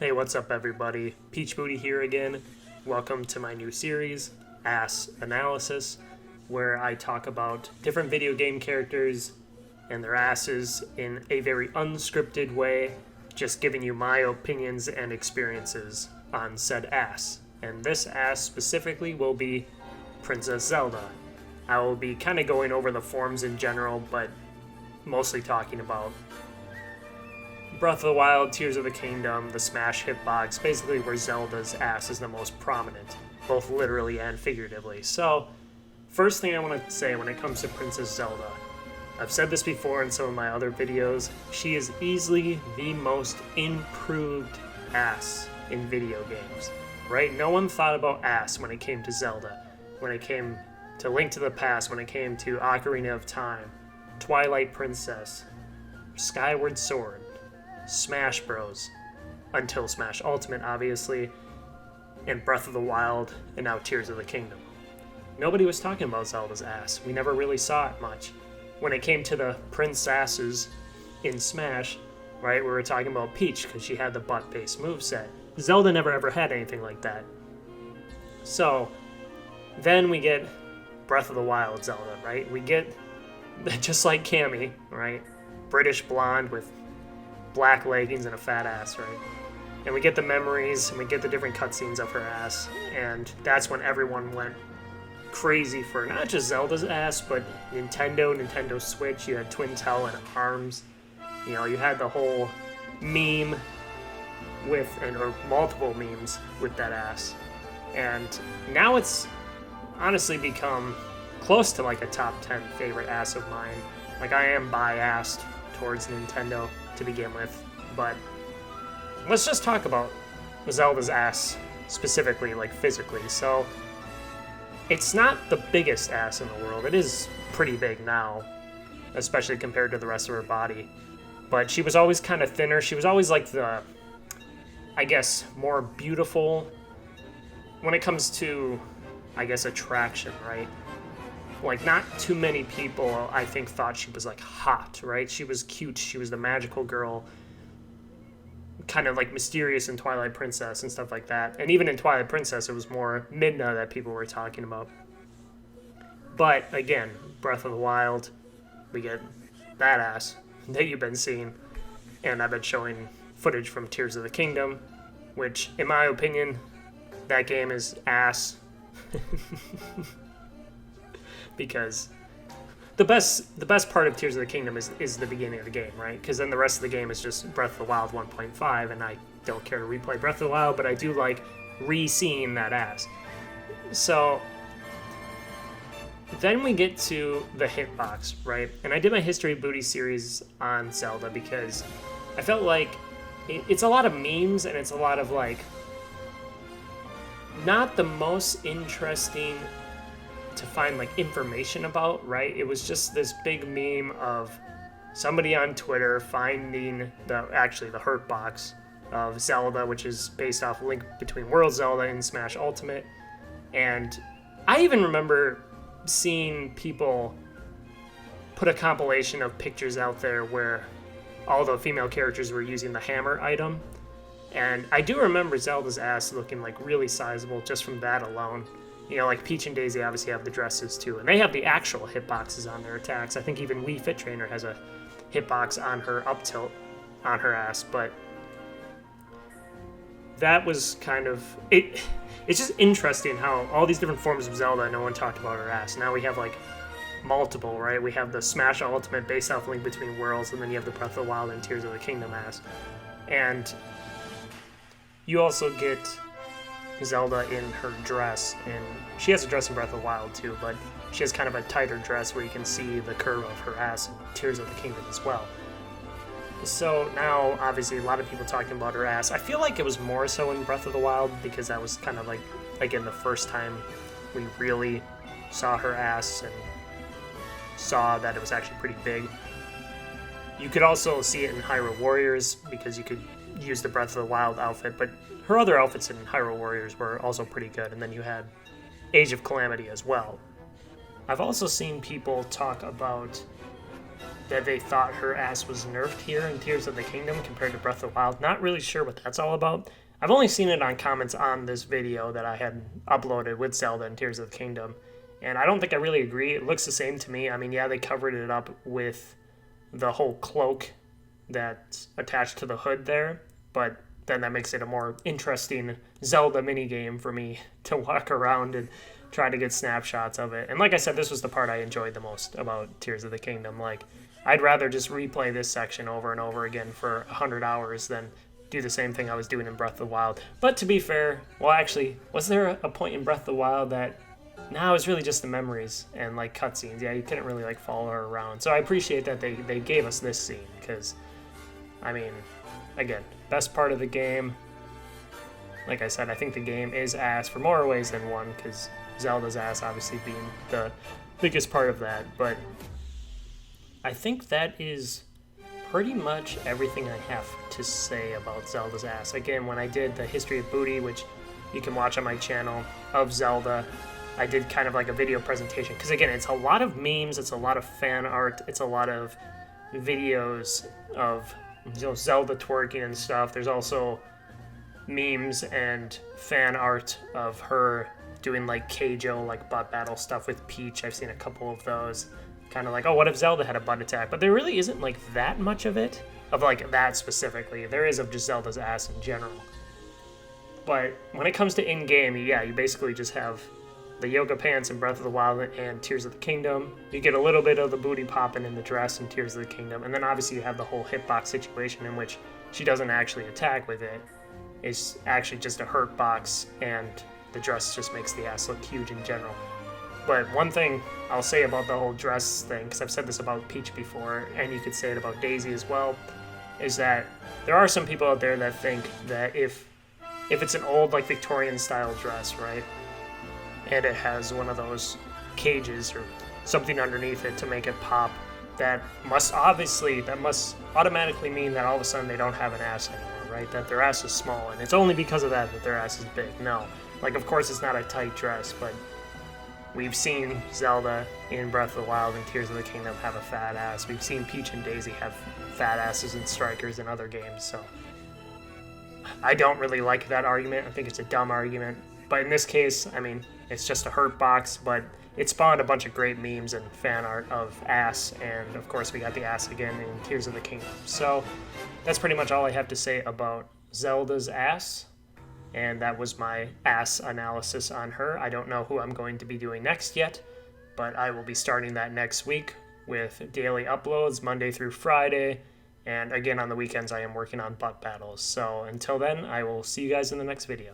Hey, what's up everybody? Peach Booty here again. Welcome to my new series, Ass Analysis, where I talk about different video game characters and their asses in a very unscripted way, just giving you my opinions and experiences on said ass. And this ass specifically will be Princess Zelda. I will be kind of going over the forms in general, but mostly talking about Breath of the Wild, Tears of the Kingdom, the Smash hitbox, basically where Zelda's ass is the most prominent, both literally and figuratively. So, first thing I want to say when it comes to Princess Zelda, I've said this before in some of my other videos, she is easily the most improved ass in video games, right? No one thought about ass when it came to Zelda, when it came to Link to the Past, when it came to Ocarina of Time, Twilight Princess, Skyward Sword, Smash Bros. Until Smash Ultimate, obviously, and Breath of the Wild, and now Tears of the Kingdom. Nobody was talking about Zelda's ass. We never really saw it much. When it came to the princesses in Smash, right, we were talking about Peach because she had the butt-based moveset. Zelda never ever had anything like that. So, then we get Breath of the Wild Zelda, right? We get, just like Cammy, right? British blonde with black leggings and a fat ass, right? And we get the memories, and we get the different cutscenes of her ass, and that's when everyone went crazy for not just Zelda's ass, but Nintendo Switch. You had Twin Tail and ARMS. You know, you had the whole meme with, or multiple memes with that ass. And now it's honestly become close to like a top 10 favorite ass of mine. Like, I am biased towards Nintendo to begin with, but let's just talk about Zelda's ass specifically, like physically. So it's not the biggest ass in the world. It is pretty big now, especially compared to the rest of her body, but she was always kind of thinner. She was always like the, I guess, more beautiful when it comes to, I guess, attraction, right? Like, not too many people, I think, thought she was, like, hot, right? She was cute. She was the magical girl, kind of, like, mysterious in Twilight Princess and stuff like that. And even in Twilight Princess, it was more Midna that people were talking about. But, again, Breath of the Wild, we get that ass that you've been seeing. And I've been showing footage from Tears of the Kingdom, which, in my opinion, that game is ass. Because the best part of Tears of the Kingdom is the beginning of the game, right? Because then the rest of the game is just Breath of the Wild 1.5, and I don't care to replay Breath of the Wild, but I do like re-seeing that ass. So then we get to the hitbox, right? And I did my History of Booty series on Zelda because I felt like it's a lot of memes, and it's a lot of, like, not the most interesting to find, like, information about, right? It was just this big meme of somebody on Twitter finding the Hitbox of Zelda, which is based off Link Between Worlds Zelda in Smash Ultimate. And I even remember seeing people put a compilation of pictures out there where all the female characters were using the hammer item. And I do remember Zelda's ass looking, like, really sizable just from that alone. You know, like Peach and Daisy obviously have the dresses too, and they have the actual hitboxes on their attacks. I think even Wii Fit Trainer has a hitbox on her up tilt on her ass, but that was kind of it. It's just interesting how all these different forms of Zelda, no one talked about her ass. Now we have, like, multiple, right? We have the Smash Ultimate based off Link Between Worlds, and then you have the Breath of the Wild and Tears of the Kingdom ass. And you also get Zelda in her dress, and she has a dress in Breath of the Wild too, but she has kind of a tighter dress where you can see the curve of her ass in Tears of the Kingdom as well. So now, obviously, a lot of people talking about her ass. I feel like it was more so in Breath of the Wild because that was kind of like, again, the first time we really saw her ass and saw that it was actually pretty big. You could also see it in Hyrule Warriors because you could use the Breath of the Wild outfit, but her other outfits in Hyrule Warriors were also pretty good, and then you had Age of Calamity as well. I've also seen people talk about that they thought her ass was nerfed here in Tears of the Kingdom compared to Breath of the Wild. Not really sure what that's all about. I've only seen it on comments on this video that I had uploaded with Zelda and Tears of the Kingdom, and I don't think I really agree. It looks the same to me. I mean, yeah, they covered it up with the whole cloak that's attached to the hood there, but then that makes it a more interesting Zelda minigame for me to walk around and try to get snapshots of it. And like I said, this was the part I enjoyed the most about Tears of the Kingdom. Like, I'd rather just replay this section over and over again for 100 hours than do the same thing I was doing in Breath of the Wild. But to be fair, well, actually, was there a point in Breath of the Wild that... No, it was really just the memories and, like, cutscenes. Yeah, you couldn't really, like, follow her around. So I appreciate that they gave us this scene, because, I mean, again, best part of the game. Like I said, I think the game is ass for more ways than one, because Zelda's Ass obviously being the biggest part of that. But I think that is pretty much everything I have to say about Zelda's Ass. Again, when I did the History of Booty, which you can watch on my channel, of Zelda, I did kind of like a video presentation, because again, it's a lot of memes, it's a lot of fan art, it's a lot of videos of, you know, Zelda twerking and stuff. There's also memes and fan art of her doing like Keijo, like butt battle stuff with Peach. I've seen a couple of those, kind of like, oh, what if Zelda had a butt attack? But there really isn't like that much of it, of like that specifically. There is of just Zelda's ass in general. But when it comes to in-game, yeah, you basically just have the yoga pants in Breath of the Wild and Tears of the Kingdom. You get a little bit of the booty popping in the dress in Tears of the Kingdom, and then obviously you have the whole hitbox situation in which she doesn't actually attack with it. It's actually just a hurt box, and the dress just makes the ass look huge in general. But one thing I'll say about the whole dress thing, because I've said this about Peach before, and you could say it about Daisy as well, is that there are some people out there that think that if it's an old, like, Victorian-style dress, right, and it has one of those cages or something underneath it to make it pop, that must automatically mean that all of a sudden they don't have an ass anymore, right? That their ass is small, and it's only because of that their ass is big. No. Like, of course it's not a tight dress, but we've seen Zelda in Breath of the Wild and Tears of the Kingdom have a fat ass. We've seen Peach and Daisy have fat asses in Strikers and other games, so I don't really like that argument. I think it's a dumb argument. But in this case, I mean, it's just a hurt box, but it spawned a bunch of great memes and fan art of ass, and of course we got the ass again in Tears of the Kingdom. So that's pretty much all I have to say about Zelda's Ass, and that was my ass analysis on her. I don't know who I'm going to be doing next yet, but I will be starting that next week with daily uploads Monday through Friday, and again on the weekends I am working on butt battles. So until then, I will see you guys in the next video.